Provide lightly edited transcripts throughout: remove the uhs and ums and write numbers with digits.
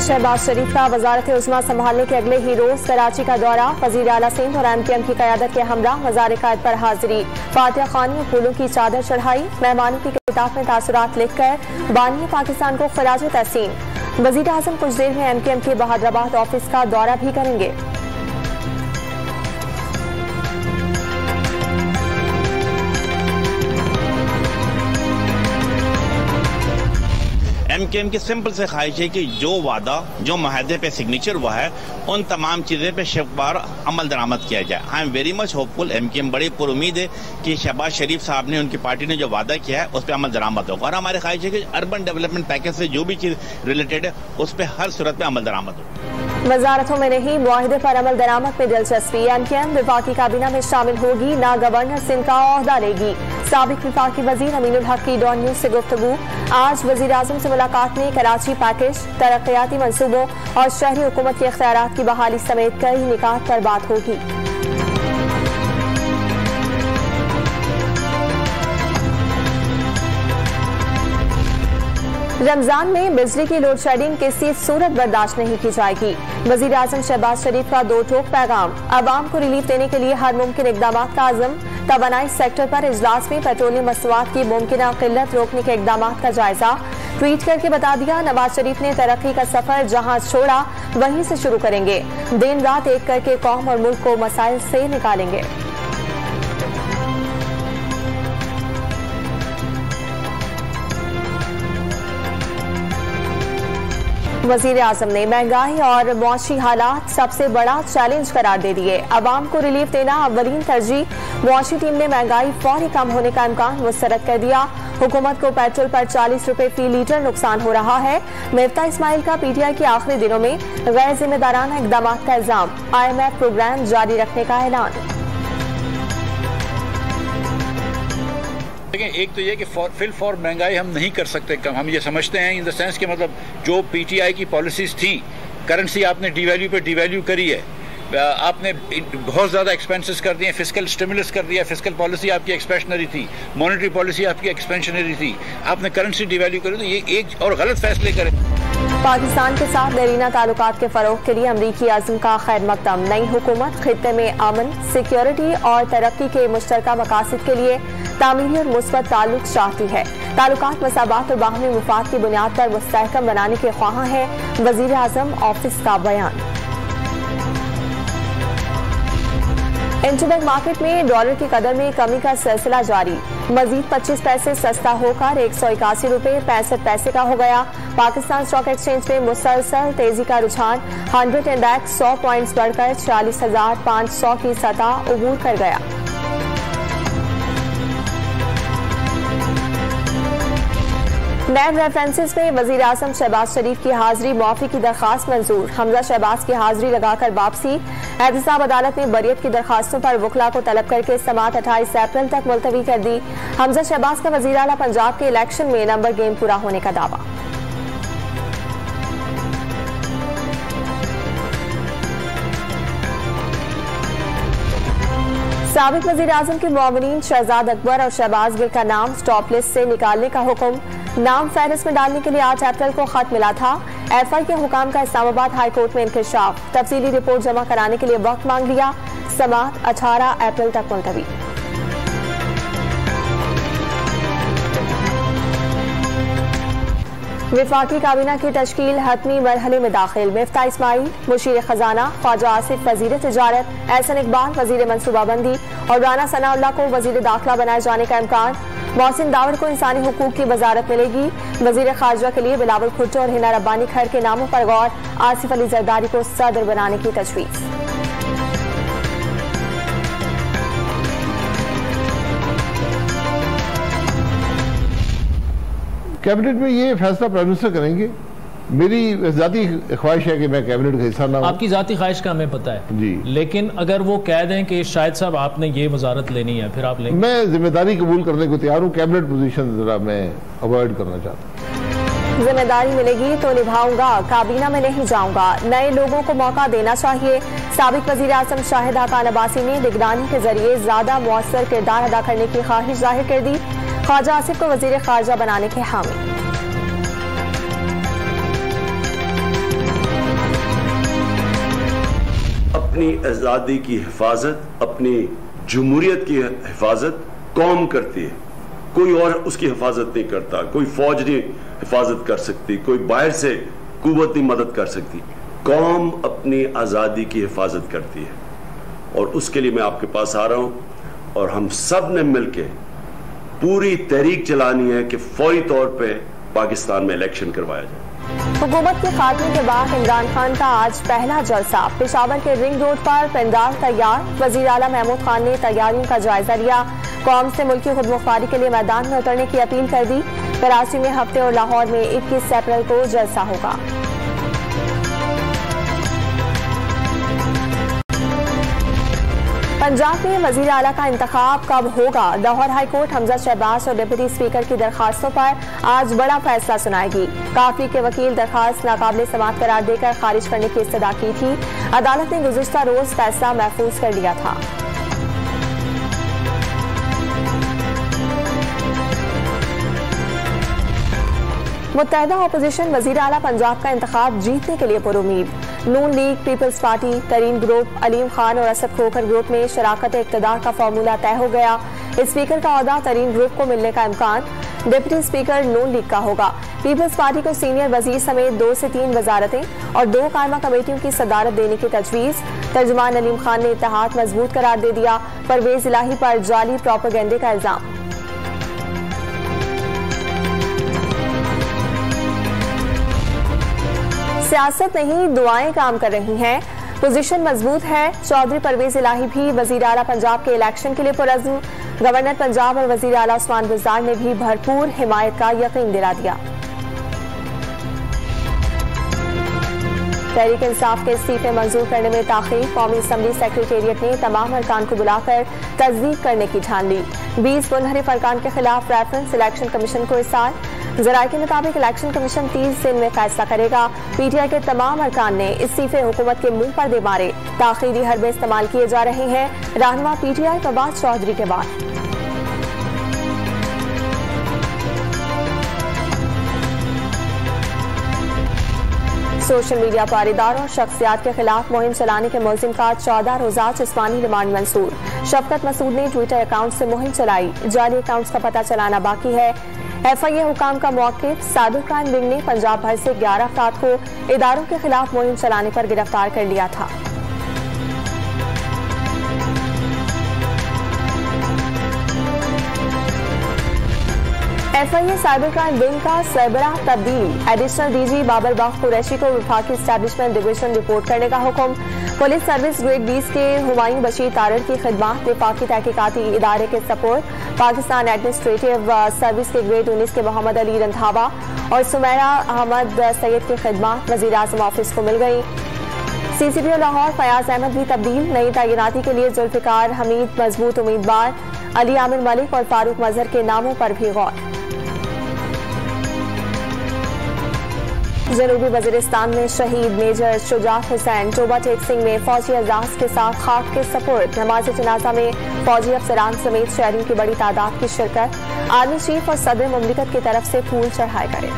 शहबाज शरीफ का वजारत उज़्मा संभालने के अगले ही रोज कराची का दौरा। वजीर आला सिंध और MKM की क़यादत के हमरा मज़ार कायद पर हाजिरी। फातिहा खानी और फूलों की चादर चढ़ाई। मेहमानों की किताब में तासुरात लिखकर बानी पाकिस्तान को खराज तहसीन। वजीर आज़म कुछ देर में MKM के बहादराबाद ऑफिस का दौरा भी करेंगे। MKM की सिंपल से ख्वाहिश है कि जो वादा, जो माहदे पे सिग्नेचर हुआ है, उन तमाम चीज़ें पे शबार अमल दरामद किया जाए। I am very much hopeful. MKM बड़ी पुरुमीद है कि शहबाज शरीफ साहब ने, उनकी पार्टी ने जो वादा किया है उस पर अमल दरामद होगा। और हमारी ख्वाहिश है कि अर्बन डेवलपमेंट पैकेज से जो भी चीज़ रिलेटेड है उस पर हर सूरत में अमल दरामद हो। वजारतों में नहीं, मुआहिदे पर अमल दरामद में दिलचस्पी। MKM विफाकी काबीना में शामिल होगी, ना गवर्नर सिंध का ओहदा लेगी। साबिक विफाकी वजीर अमीनुल हक की डॉन न्यूज से गुफ्तगू। आज वजीर आजम से मुलाकात में कराची पैकेज, तरक्याती मंसूबों और शहरी हुकूमत के इख्तियारात की बहाली समेत कई निकात पर बात होगी। रमजान में बिजली की लोड शेडिंग किसी सूरत बर्दाश्त नहीं की जाएगी। वजीर आजम शहबाज शरीफ का दो टोक पैगाम। अवाम को रिलीफ देने के लिए हर मुमकिन इकदाम का आज़म। तवानाई सेक्टर पर इजलास में पेट्रोलियम मसवाद की मुमकिन किल्लत रोकने के इकदाम का जायजा। ट्वीट करके बता दिया, नवाज शरीफ ने तरक्की का सफर जहां छोड़ा वहीं से शुरू करेंगे। दिन रात एक करके कौम और मुल्क को मसाइल से निकालेंगे। वजीर आजम ने महंगाई और मुआशी हालात सबसे बड़ा चैलेंज करार दे दिए। अवाम को रिलीफ देना अव्वलीन तरजीह। मुआशी टीम ने महंगाई फौरी कम होने का इम्कान मुस्तरद कर दिया। हुकूमत को पेट्रोल पर 40 रुपए फी लीटर नुकसान हो रहा है। मिफ्ता इस्माइल का PTI के आखिरी दिनों में गैर जिम्मेदाराना इकदाम का इल्जाम। IMF प्रोग्राम जारी रखने का ऐलान। एक तो ये कि फिल फॉर महंगाई हम नहीं कर सकते कम। हम ये समझते हैं इन द सेंस कि मतलब जो PTI की पॉलिसीज थी, करेंसी आपने डिवैल्यू पे डिवैल्यू करी है, आपने बहुत ज़्यादा एक्सपेंसेस कर दिए, फिजिकल स्टिमुलस कर दिया, फिजिकल पॉलिसी आपकी एक्सपेंशनरी थी, मॉनेटरी पॉलिसी आपकी एक्सपेंशनरी थी, आपने करेंसी डिवैल्यू करी, तो ये एक और गलत फैसले करें। पाकिस्तान के साथ देरीना ताल्लुकात के फरोग के लिए अमरीकी आज़म का खैर मकदम। नई हुकूमत खित्ते में अमन, सिक्योरिटी और तरक्की के मुश्तरका मकासद के लिए तामीरी और मुस्बत ताल्लुक चाहती है। ताल्लुकात मसाबात और बाहमी मुफाद की बुनियाद पर मुस्तहकम बनाने के ख्वाह है। वजीर आजम ऑफिस का बयान। इंटरबैंक मार्केट में डॉलर की कदर में कमी का सिलसिला जारी। मजीद 25 पैसे सस्ता होकर 181 रुपए 65 पैसे का हो गया। पाकिस्तान स्टॉक एक्सचेंज में मुसलसल तेजी का रुझान। 100 इंडेक्स 100 पॉइंट्स बढ़कर 40,500 की सतह अबूर कर गया। नैब रेफरेंसेस में वजीर आजम शहबाज शरीफ की हाजिरी, मुआफी की दरखास्त मंजूर। हमजा शहबाज की हाजिरी लगाकर वापसी। एहतसाब अदालत ने बरियत की दरखास्तों पर वकला को तलब करके समाअत 28 अप्रैल तक मुलतवी कर दी। हमजा शहबाज का वजीर आला पंजाब के इलेक्शन में नंबर गेम पूरा होने का दावा। साबिक वजीर आजम के मुआविनीन शहजाद अकबर और शहबाज गिल का नाम स्टॉप लिस्ट से निकालने का हुक्म। नाम फहरिस्त में डालने के लिए 8 अप्रैल को खत मिला था। FI के हुकाम का इस्लामाबाद हाई कोर्ट में इंकशाफ। तफसीली रिपोर्ट जमा कराने के लिए वक्त मांग लिया। समाअत 18 अप्रैल तक मुलतवी। विफाकी काबीना की तश्कील हतमी मरहले में दाखिल। मिफ्ता इस्माइल मुशीर खजाना, ख्वाजा आसिफ वजीर तिजारत, एहसन इकबाल वजीर मनसूबाबंदी और राना सनाउल्लाह को वजीर दाखिला बनाए जाने का इम्कान। मोहसिन दावड़ को इंसानी हुकूक की वजारत मिलेगी। वजीर खारजा के लिए बिलावल भुट्टो और हिना रब्बानी खैर के नामों पर गौर। आसिफ अली जरदारी को सदर बनाने की तजवीज़। कैबिनेट में ये फैसला प्राइम मिनिस्टर करेंगे। मेरी जाती ख्वाहिश है कि मैं कैबिनेट का हिस्सा ना हूं। आपकी जाती ख्वाहिश का हमें पता है जी, लेकिन अगर वो कह दें कि शायद साहब आपने ये वजारत लेनी है, फिर आप लेंगे? मैं जिम्मेदारी कबूल करने को तैयार हूँ। कैबिनेट पोजीशन जरा मैं अवॉइड करना चाहता हूँ। जिम्मेदारी मिलेगी तो निभाऊंगा, काबीना में नहीं जाऊंगा। नए लोगों को मौका देना चाहिए। साबिक वजीर आजम शाहिद खान अब्बासी ने निगरानी के जरिए ज्यादा मुअस्सर किरदार अदा करने की ख्वाहिश जाहिर कर दी। ख्वाजा आसिफ को वजीर खारजा बनाने के हामी। अपनी आज़ादी की हिफाजत, अपनी जमहूरियत की हिफाजत कौम करती है, कोई और उसकी हिफाजत नहीं करता। कोई फौज नहीं हिफाजत कर सकती, कोई बाहर से कुव्वत नहीं मदद कर सकती। कौम अपनी आज़ादी की हिफाजत करती है और उसके लिए मैं आपके पास आ रहा हूं और हम सब ने मिलकर पूरी तहरीक चलानी है कि फौरी तौर पे पाकिस्तान में इलेक्शन करवाया जाए। हुकूमत के खात्मे के बाद इमरान खान का आज पहला जलसा। पेशावर के रिंग रोड पर पंडाल तैयार। वजीर आला महमूद खान ने तैयारियों का जायजा लिया। कौम से मुल्की खुदमुख्तारी के लिए मैदान में उतरने की अपील कर दी। कराची में हफ्ते और लाहौर में 21 अप्रैल को जलसा होगा। पंजाब में वजीर आला का इंतखाब कब होगा? लाहौर हाईकोर्ट हमजा शहबाज और डिप्टी स्पीकर की दरखास्तों पर आज बड़ा फैसला सुनाएगी। काफी के वकील दरखास्त नाकाबिले समाअत करार देकर खारिज करने की इस्तदा की थी। अदालत ने गुज़िश्ता रोज फैसला महफूज कर लिया था। मुत्तहदा अपोजिशन वजीर आला पंजाब का इंतखाब जीतने के लिए पुरुमीद। नून लीग, पीपल्स पार्टी, तरीन ग्रुप, अलीम खान और असद खोखर ग्रुप में शराकत इक़्तिदार का फार्मूला तय हो गया। स्पीकर का ओहदा तरीन ग्रुप को मिलने का इम्कान। डिप्टी स्पीकर नून लीग का होगा। पीपल्स पार्टी को सीनियर वजीर समेत 2 से 3 वजारतें और 2 कायमा कमेटियों की सदारत देने की तजवीज़। तर्जुमान अलीम खान ने इत्तेहाद मजबूत करार दे दिया। परवेज इलाही पर जाली प्रोपेगेंडे का इल्जाम। सियासत नहीं, दुआएं काम कर रही हैं। पोजीशन मजबूत है। चौधरी परवेज इलाही भी वजीर आला पंजाब के इलेक्शन के लिए पुरअज़्म। गवर्नर पंजाब और वजीर आला उस्मान बुज़दार ने भी भरपूर हिमायत का यकीन दिला दिया। तहरीक इंसाफ के इस्तीफे मंजूर करने में ताख़ीर। कौमी असम्बली सेक्रेटेरिएट ने तमाम अरकान को बुलाकर तस्दीक करने की ठान ली। 20 मुनहरिफ अरकान के खिलाफ रेफरेंस इलेक्शन कमीशन को इरसाल। ज़राए के मुताबिक इलेक्शन कमीशन 30 दिन में फैसला करेगा। पीटीआई के तमाम अरकान ने इस्तीफे हुकूमत के मुंह पर दे मारे। ताख़ीरी हरबे इस्तेमाल किए जा रहे हैं। रहनुमा पीटीआई फवाद चौधरी के बाद सोशल मीडिया पारीदार और शख्सियात के खिलाफ मुहिम चलाने के मुलजिम का 14 रोजा जिस्मानी रिमांड मंसूर। शफकत मसूद ने ट्विटर अकाउंट से मुहिम चलाई। जाली अकाउंट्स का पता चलाना बाकी है। FIA हुकाम का मौक़िफ़। साइबर क्राइम विंग ने पंजाब भर से 11 अफराद को इदारों के खिलाफ मुहिम चलाने पर गिरफ्तार कर लिया था। FIA साइबर क्राइम विंग का सरबराह तब्दील। एडिशनल DG बाबर बाग कुरैशी को विफाकी एस्टैब्लिशमेंट डिवीजन रिपोर्ट करने का हुक्म। पुलिस सर्विस ग्रेड 20 के हुमायूं बशीर तारड़ की खिदमत विफाकी तहकीकाती इदारे के सपोर्ट। पाकिस्तान एडमिनिस्ट्रेटिव सर्विस के ग्रेड 19 के मोहम्मद अली रंधावा और सुमैरा अहमद सैयद की खिदमत वजीर आज़म ऑफिस को मिल गई। CCPO लाहौर फयाज अहमद भी तब्दील। नई तैनाती के लिए जुल्फिकार हमीद मजबूत उम्मीदवार। अली आमिर मलिक और फारूक मजहर के नामों पर भी गौर। जनूबी वजीरिस्तान में शहीद मेजर शुजात हुसैन टोबा टेक सिंह में फौजी एजाज के साथ खाक के सपुर्द। नमाज जनाजा में फौजी अफसरान समेत शहरियों की बड़ी तादाद की शिरकत। आर्मी चीफ और सदर मुमलिकत की तरफ से फूल चढ़ाए गए।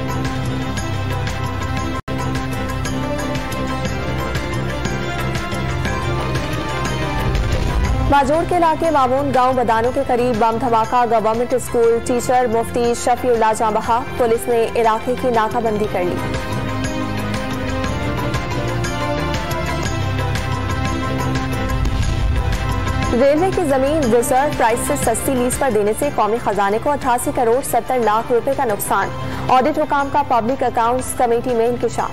माजोड़ के इलाके मामून गांव बदानों के करीब बम धमाका। गवर्नमेंट स्कूल टीचर मुफ्ती शफीउल्लाह जां बहा। पुलिस ने इलाके की नाकाबंदी कर ली। रेलवे की जमीन रिजर्व प्राइस से सस्ती लीज पर देने से कौमी खजाने को 88 करोड़ 70 लाख रुपए का नुकसान। ऑडिट हुकाम का पब्लिक अकाउंट्स कमेटी में इंकिशाफ।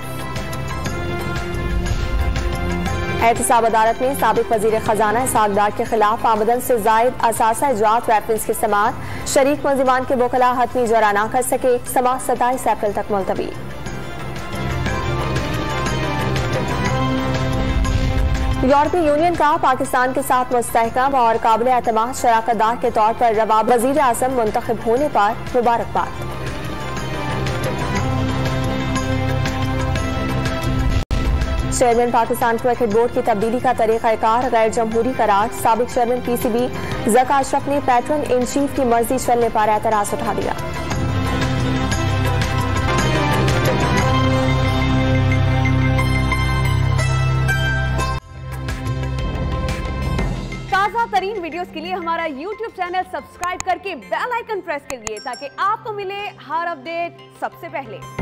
एहतसाब अदालत में साबिक वजीर खजाना इसहाक डार के खिलाफ आमदन से जायद असासा इजात रेफरेंस की समाअत। शरीक मुलजिमान के वकला हतमी जरा न कर सके। समाअत 27 अप्रैल तक मुलतवी। यूरोपीय यूनियन का पाकिस्तान के साथ मुस्तहकम और काबिल एतमाद शराकतदार के तौर पर रवाब वजीर आज़म मुंतखब होने पर मुबारकबाद। चेयरमैन पाकिस्तान क्रिकेट बोर्ड की तब्दीली का तरीक़ाकार गैर जमहूरी करार। साबिक चेयरमैन PCB ज़का अशरफ ने पैट्रन इन चीफ की मर्जी चलने पर एतराज उठा दिया। ताज़ा तरीन वीडियोस के लिए हमारा YouTube चैनल सब्सक्राइब करके बेल आइकन प्रेस करिए ताकि आपको मिले हर अपडेट सबसे पहले।